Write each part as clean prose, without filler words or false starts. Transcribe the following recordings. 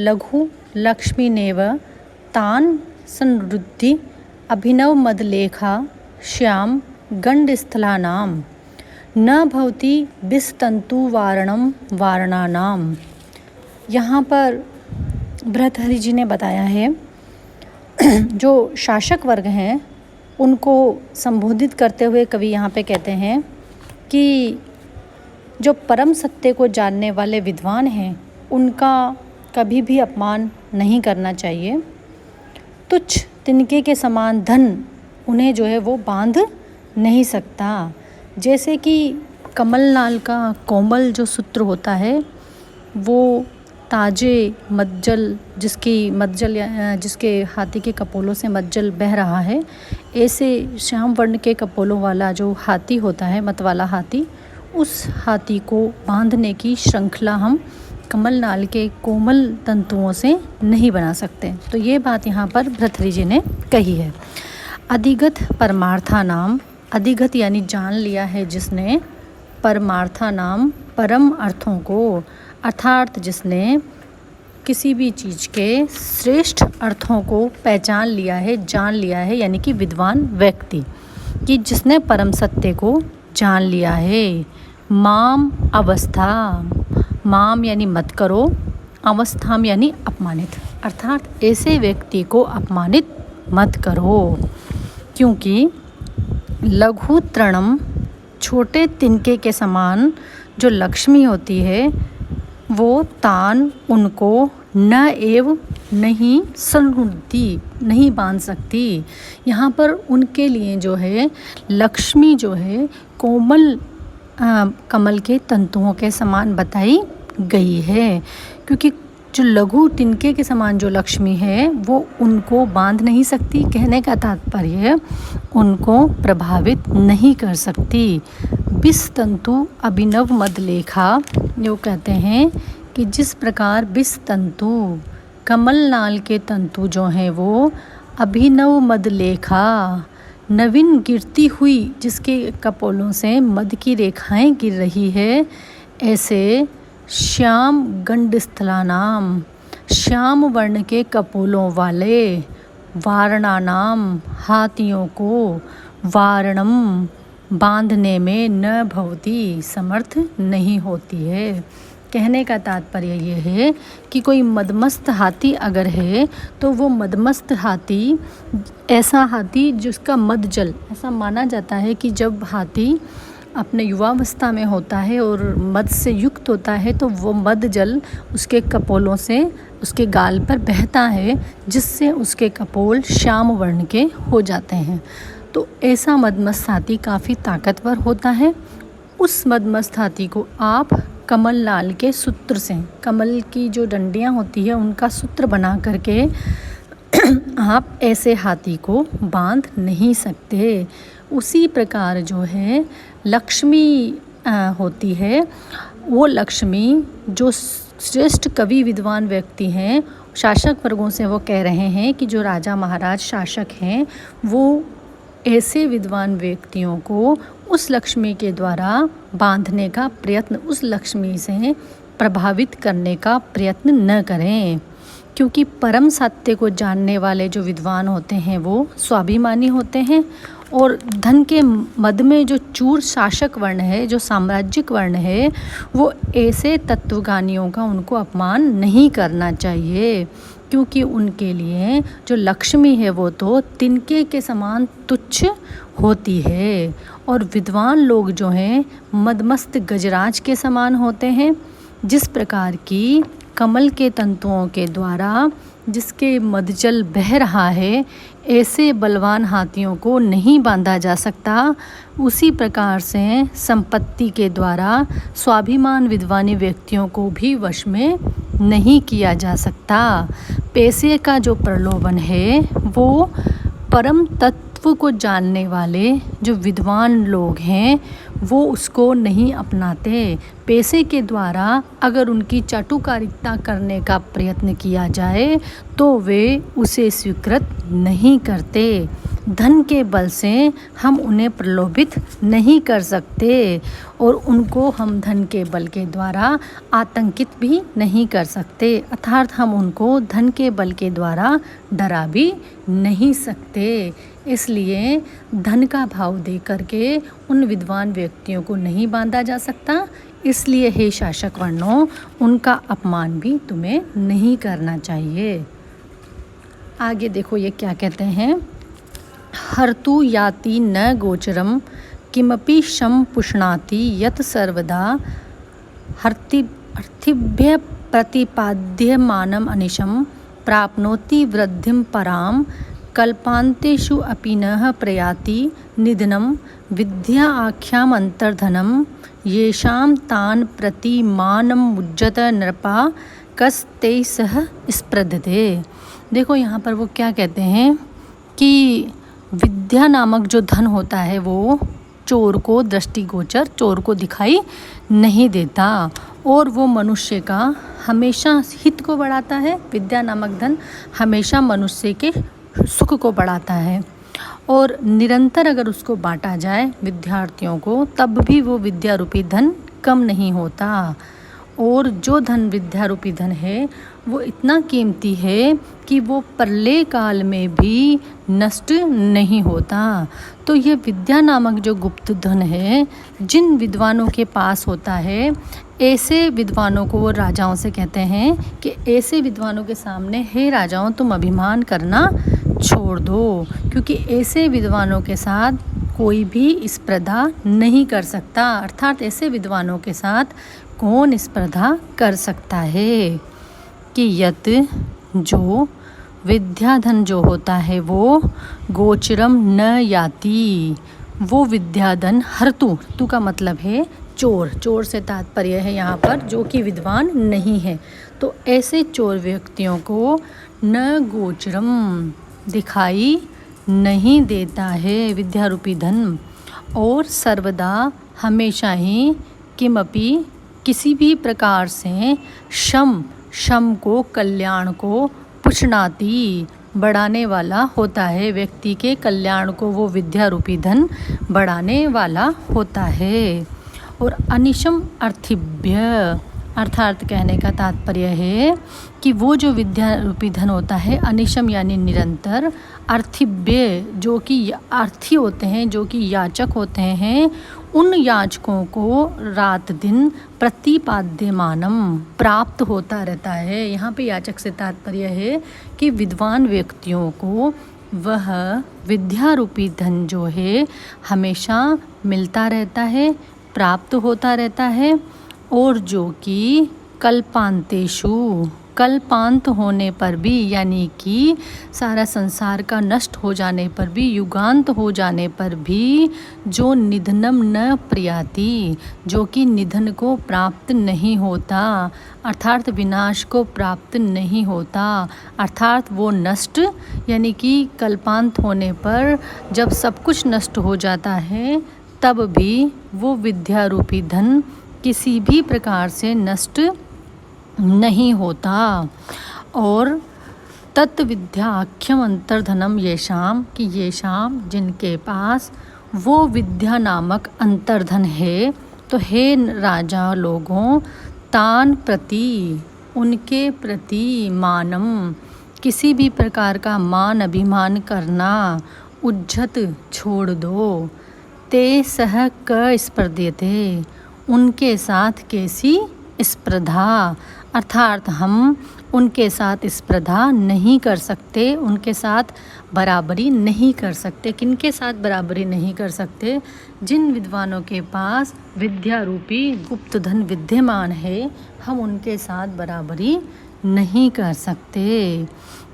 लघु लक्ष्मीनेव तान् संवृद्धि अभिनव मदलेखा श्याम गण्डस्थलानां न भवति विस्तन्तु वारणम वारणानाम। यहाँ पर भर्तृहरि जी ने बताया है जो शासक वर्ग हैं उनको संबोधित करते हुए कवि यहाँ पे कहते हैं कि जो परम सत्य को जानने वाले विद्वान हैं उनका कभी भी अपमान नहीं करना चाहिए। तुच्छ तिनके के समान धन उन्हें जो है वो बांध नहीं सकता। जैसे कि कमलनाल का कोमल जो सूत्र होता है वो ताजे मज्जल जिसके हाथी के कपोलों से मज्जल बह रहा है, ऐसे श्याम वर्ण के कपोलों वाला जो हाथी होता है, मत वाला हाथी, उस हाथी को बांधने की श्रृंखला हम कमलनाल के कोमल तंतुओं से नहीं बना सकते। तो ये बात यहाँ पर भर्तृहरि जी ने कही है। अधिगत परमार्था नाम, अधिगत यानी जान लिया है जिसने, परमार्था नाम परम अर्थों को, अर्थात जिसने किसी भी चीज़ के श्रेष्ठ अर्थों को पहचान लिया है, जान लिया है, यानी कि विद्वान व्यक्ति कि जिसने परम सत्य को जान लिया है। माम अवस्था, माम यानी मत करो, अवस्थाम यानी अपमानित, अर्थात ऐसे व्यक्ति को अपमानित मत करो, क्योंकि लघु तृणम छोटे तिनके के समान जो लक्ष्मी होती है वो तान उनको न एव नहीं संवृद्धि नहीं बांध सकती। यहाँ पर उनके लिए जो है लक्ष्मी जो है कोमल कमल के तंतुओं के समान बताई गई है, क्योंकि जो लघु तिनके के समान जो लक्ष्मी है वो उनको बांध नहीं सकती। कहने का तात्पर्य उनको प्रभावित नहीं कर सकती। विस्तंतु अभिनव मदलेखा, जो कहते हैं कि जिस प्रकार विस्तंतु कमलनाल के तंतु जो हैं वो अभिनव मदलेखा नवीन गिरती हुई जिसके कपोलों से मद की रेखाएं गिर रही है, ऐसे श्याम गण्डस्थलानाम श्याम वर्ण के कपोलों वाले वारणानाम हाथियों को वारणम बांधने में न भवती समर्थ नहीं होती है। कहने का तात्पर्य ये है कि कोई मदमस्त हाथी अगर है तो वो मदमस्त हाथी, ऐसा हाथी जिसका मद जल, ऐसा माना जाता है कि जब हाथी अपने युवावस्था में होता है और मद से युक्त होता है तो वो मद जल उसके कपोलों से उसके गाल पर बहता है, जिससे उसके कपोल श्याम वर्ण के हो जाते हैं। तो ऐसा मदमस्त हाथी काफ़ी ताकतवर होता है। उस मदमस्त हाथी को आप कमलनाल के सूत्र से, कमल की जो डंडियाँ होती है उनका सूत्र बना करके आप ऐसे हाथी को बांध नहीं सकते। उसी प्रकार जो है लक्ष्मी होती है, वो लक्ष्मी जो श्रेष्ठ कवि विद्वान व्यक्ति हैं, शासक वर्गों से वो कह रहे हैं कि जो राजा महाराज शासक हैं वो ऐसे विद्वान व्यक्तियों को उस लक्ष्मी के द्वारा बांधने का प्रयत्न, उस लक्ष्मी से प्रभावित करने का प्रयत्न न करें, क्योंकि परम सत्य को जानने वाले जो विद्वान होते हैं वो स्वाभिमानी होते हैं और धन के मद में जो चूर शासक वर्ण है, जो साम्राज्यिक वर्ण है, वो ऐसे तत्वज्ञानियों का उनको अपमान नहीं करना चाहिए, क्योंकि उनके लिए जो लक्ष्मी है वो तो तिनके के समान तुच्छ होती है और विद्वान लोग जो हैं मदमस्त गजराज के समान होते हैं। जिस प्रकार की कमल के तंतुओं के द्वारा जिसके मदजल बह रहा है, ऐसे बलवान हाथियों को नहीं बांधा जा सकता, उसी प्रकार से संपत्ति के द्वारा स्वाभिमान विद्वानी व्यक्तियों को भी वश में नहीं किया जा सकता। पैसे का जो प्रलोभन है वो परम तत्व को जानने वाले जो विद्वान लोग हैं वो उसको नहीं अपनाते। पैसे के द्वारा अगर उनकी चाटुकारिता करने का प्रयत्न किया जाए तो वे उसे स्वीकृत नहीं करते। धन के बल से हम उन्हें प्रलोभित नहीं कर सकते और उनको हम धन के बल के द्वारा आतंकित भी नहीं कर सकते, अर्थात हम उनको धन के बल के द्वारा डरा भी नहीं सकते। इसलिए धन का भाव दे करके उन विद्वान व्यक्तियों को नहीं बांधा जा सकता। इसलिए हे शासक वर्णों, उनका अपमान भी तुम्हें नहीं करना चाहिए। आगे देखो ये क्या कहते हैं। हर्तु याति न गोचरम किमपि शम पुष्णाति यत सर्वदा हर्तिभ्य प्रतिपाद्यमानम अनिशम प्राप्नोति वृद्धिम पराम कल्पान्तेषु अपि न प्रयाति निधनम विद्या आख्याम अंतर्धनम येषां तान प्रति मानमुज्जत नृपा कस्ते सह स्पृधते। देखो यहाँ पर वो क्या कहते हैं कि विद्या नामक जो धन होता है वो चोर को दृष्टिगोचर, चोर को दिखाई नहीं देता और वो मनुष्य का हमेशा हित को बढ़ाता है। विद्या नामक धन हमेशा मनुष्य के सुख को बढ़ाता है और निरंतर अगर उसको बांटा जाए विद्यार्थियों को तब भी वो विद्या रूपी धन कम नहीं होता। और जो धन विद्या रूपी धन है वो इतना कीमती है कि वो प्रलय काल में भी नष्ट नहीं होता। तो ये विद्या नामक जो गुप्त धन है जिन विद्वानों के पास होता है, ऐसे विद्वानों को वो राजाओं से कहते हैं कि ऐसे विद्वानों के सामने हे राजाओं तुम अभिमान करना छोड़ दो, क्योंकि ऐसे विद्वानों के साथ कोई भी स्पर्धा नहीं कर सकता। अर्थात ऐसे विद्वानों के साथ कौन स्पर्धा कर सकता है कि यत जो विद्याधन जो होता है वो गोचरम न याति, वो विद्याधन हर्तु, तु का मतलब है चोर, चोर से तात्पर्य है यहाँ पर जो कि विद्वान नहीं है। तो ऐसे चोर व्यक्तियों को न गोचरम दिखाई नहीं देता है विद्या रूपी धन, और सर्वदा हमेशा ही किमपि किसी भी प्रकार से शम को, कल्याण को, पुष्णाति बढ़ाने वाला होता है। व्यक्ति के कल्याण को वो विद्या रूपी धन बढ़ाने वाला होता है। और अनिशम अर्थिभ्य, अर्थात कहने का तात्पर्य है कि वो जो विद्या रूपी धन होता है अनिशम यानी निरंतर, अर्थिभ्य जो कि अर्थी होते हैं, जो कि याचक होते हैं, उन याचकों को रात दिन प्रतिपाद्यमानम प्राप्त होता रहता है। यहाँ पे याचक से तात्पर्य है कि विद्वान व्यक्तियों को वह विद्या रूपी धन जो है हमेशा मिलता रहता है, प्राप्त होता रहता है, और जो कि कल्पांतेषु, कल्पांत होने पर भी यानी कि सारा संसार का नष्ट हो जाने पर भी, युगांत हो जाने पर भी जो निधनम न प्रयाति, जो कि निधन को प्राप्त नहीं होता, अर्थात विनाश को प्राप्त नहीं होता, अर्थात वो नष्ट यानी कि कल्पांत होने पर जब सब कुछ नष्ट हो जाता है तब भी वो विद्या रूपी धन किसी भी प्रकार से नष्ट नहीं होता। और तत्विद्याख्यम अंतर्धनम येषाम, कि येषाम जिनके पास वो विद्या नामक अंतर्धन है, तो हे राजा लोगों तान प्रति, उनके प्रति मानम, किसी भी प्रकार का मान अभिमान करना उज्जत छोड़ दो, ते सह क स्पर्धेते, उनके साथ कैसी स्पर्धा, अर्थात हम उनके साथ स्पर्धा नहीं कर सकते, उनके साथ बराबरी नहीं कर सकते। किनके साथ बराबरी नहीं कर सकते? जिन विद्वानों के पास विद्या रूपी गुप्त धन विद्यमान है हम उनके साथ बराबरी नहीं कर सकते।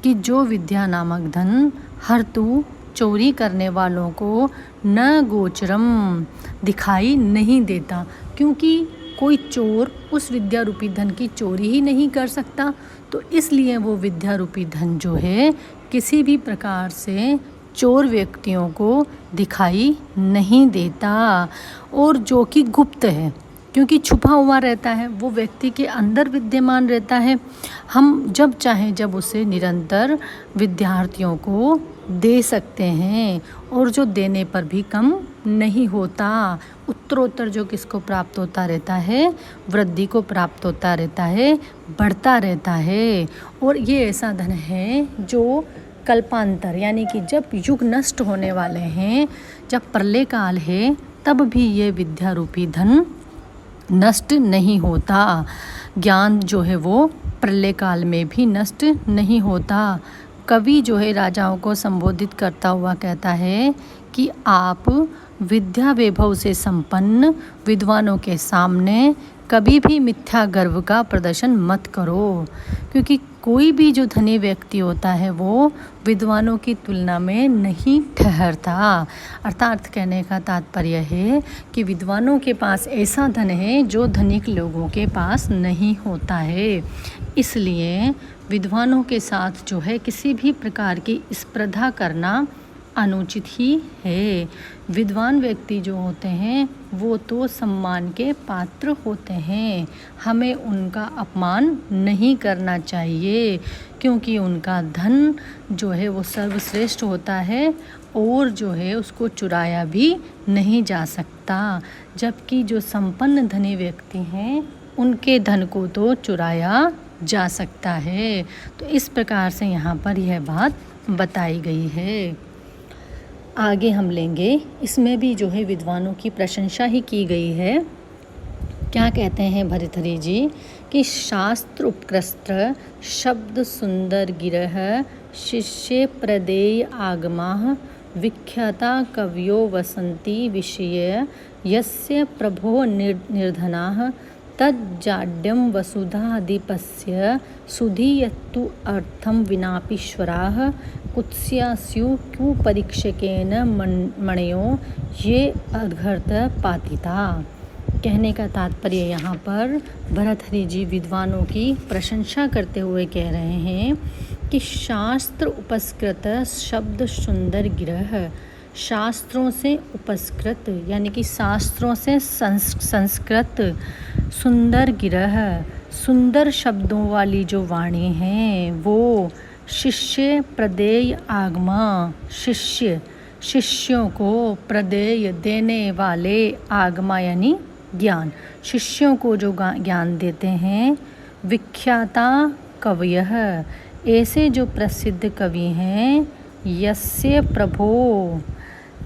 कि जो विद्या नामक धन हर्तु चोरी करने वालों को न गोचरम दिखाई नहीं देता, क्योंकि कोई चोर उस विद्या रूपी धन की चोरी ही नहीं कर सकता, तो इसलिए वो विद्या रूपी धन जो है किसी भी प्रकार से चोर व्यक्तियों को दिखाई नहीं देता। और जो कि गुप्त है, क्योंकि छुपा हुआ रहता है, वो व्यक्ति के अंदर विद्यमान रहता है। हम जब चाहें जब उसे निरंतर विद्यार्थियों को दे सकते हैं, और जो देने पर भी कम नहीं होता। उत्तरोत्तर जो किसको प्राप्त होता रहता है, वृद्धि को प्राप्त होता रहता है, बढ़ता रहता है। और ये ऐसा धन है जो कल्पांतर यानी कि जब युग नष्ट होने वाले हैं, जब प्रलय काल है, तब भी ये विद्या रूपी धन नष्ट नहीं होता। ज्ञान जो है वो प्रलय काल में भी नष्ट नहीं होता। कवि जो है राजाओं को संबोधित करता हुआ कहता है कि आप विद्या वैभव से संपन्न विद्वानों के सामने कभी भी मिथ्या गर्व का प्रदर्शन मत करो, क्योंकि कोई भी जो धनी व्यक्ति होता है वो विद्वानों की तुलना में नहीं ठहरता। अर्थात कहने का तात्पर्य है कि विद्वानों के पास ऐसा धन है जो धनिक लोगों के पास नहीं होता है। इसलिए विद्वानों के साथ जो है किसी भी प्रकार की स्पर्धा करना अनुचित ही है। विद्वान व्यक्ति जो होते हैं वो तो सम्मान के पात्र होते हैं, हमें उनका अपमान नहीं करना चाहिए, क्योंकि उनका धन जो है वो सर्वश्रेष्ठ होता है और जो है उसको चुराया भी नहीं जा सकता। जबकि जो संपन्न धनी व्यक्ति हैं उनके धन को तो चुराया जा सकता है। तो इस प्रकार से यहाँ पर यह बात बताई गई है। आगे हम लेंगे, इसमें भी जो है विद्वानों की प्रशंसा ही की गई है। क्या कहते हैं भर्तृहरि जी कि शास्त्र उत्कृष्ट शब्द सुंदर गिरह शिष्य प्रदेय आगमाः विख्याता कवयो वसंती विषय यस्य प्रभो निर्धनाः तज्जाड्यं वसुधाधिपस्य सुधीयत्तु अर्थं विनापीश्वराः कुत्स्यास्यु क्यों परीक्षकेन मणयो ये अघर्त पातिता। कहने का तात्पर्य यहाँ पर भर्तृहरि जी विद्वानों की प्रशंसा करते हुए कह रहे हैं कि शास्त्र उपस्कृत शब्द सुंदर गिरह, शास्त्रों से उपस्कृत यानी कि शास्त्रों से संस्कृत सुंदर गिरह, सुंदर शब्दों वाली जो वाणी है वो शिष्य प्रदेय आगमा, शिष्यों को प्रदेय देने वाले, आगमा यानी ज्ञान, शिष्यों को जो ज्ञान देते हैं। विख्याता कवयः, ऐसे जो प्रसिद्ध कवि हैं। यस्य प्रभो,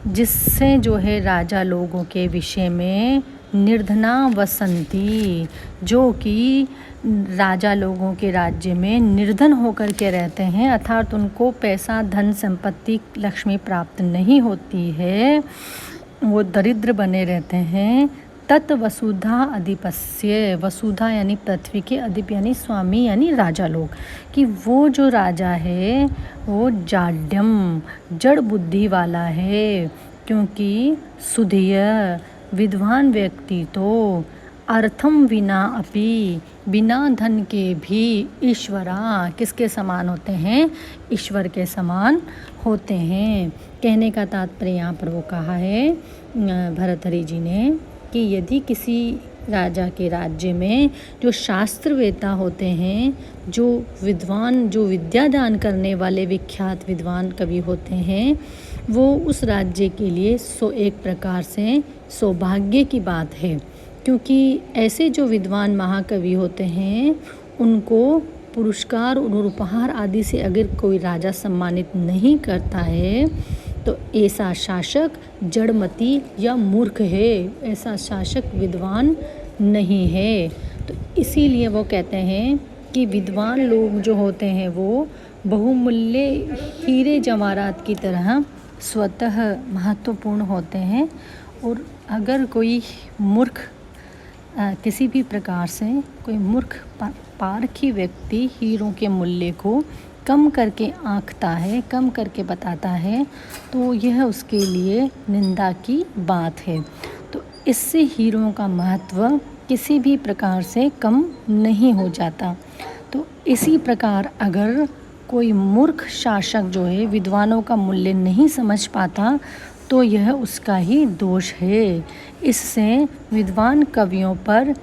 जिससे जो है राजा लोगों के विषय में निर्धना वसंती, जो कि राजा लोगों के राज्य में निर्धन होकर के रहते हैं, अर्थात उनको पैसा धन संपत्ति लक्ष्मी प्राप्त नहीं होती है, वो दरिद्र बने रहते हैं। तत् वसुधा अधिपस्य, वसुधा यानी पृथ्वी के, अधिप यानी स्वामी यानी राजा लोग, कि वो जो राजा है वो जाड्यम जड़ बुद्धि वाला है, क्योंकि सुधिय विद्वान व्यक्ति तो अर्थम विना अपि, बिना धन के भी ईश्वरा किसके समान होते हैं, ईश्वर के समान होते हैं। कहने का तात्पर्य यहाँ पर वो कहा है भर्तृहरि जी ने कि यदि किसी राजा के राज्य में जो शास्त्रवेत्ता होते हैं, जो विद्वान, जो विद्यादान करने वाले विख्यात विद्वान कवि होते हैं, वो उस राज्य के लिए एक प्रकार से सौभाग्य की बात है, क्योंकि ऐसे जो विद्वान महाकवि होते हैं उनको पुरस्कार और उपहार आदि से अगर कोई राजा सम्मानित नहीं करता है तो ऐसा शासक जड़मती या मूर्ख है, ऐसा शासक विद्वान नहीं है। तो इसीलिए वो कहते हैं कि विद्वान लोग जो होते हैं वो बहुमूल्य हीरे जवाहरात की तरह स्वतः महत्वपूर्ण होते हैं। और अगर कोई मूर्ख किसी भी प्रकार से कोई मूर्ख पारखी व्यक्ति हीरों के मूल्य को कम करके आंकता है, कम करके बताता है, तो यह उसके लिए निंदा की बात है। तो इससे हीरों का महत्व किसी भी प्रकार से कम नहीं हो जाता। तो इसी प्रकार अगर कोई मूर्ख शासक जो है विद्वानों का मूल्य नहीं समझ पाता, तो यह उसका ही दोष है। इससे विद्वान कवियों पर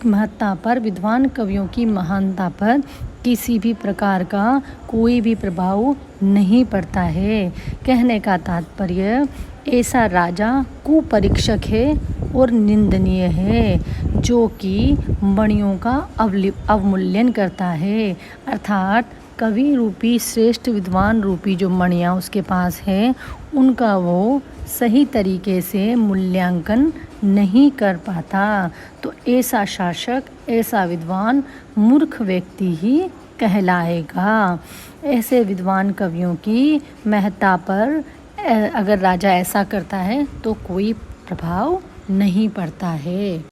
महत्ता पर, विद्वान कवियों की महानता पर किसी भी प्रकार का कोई भी प्रभाव नहीं पड़ता है। कहने का तात्पर्य, ऐसा राजा कुपरीक्षक है और निंदनीय है जो कि मणियों का अवमूल्यन करता है। अर्थात कवि रूपी श्रेष्ठ विद्वान रूपी जो मणियाँ उसके पास है, उनका वो सही तरीके से मूल्यांकन नहीं कर पाता। तो ऐसा शासक, ऐसा विद्वान मूर्ख व्यक्ति ही कहलाएगा। ऐसे विद्वान कवियों की महत्ता पर अगर राजा ऐसा करता है तो कोई प्रभाव नहीं पड़ता है।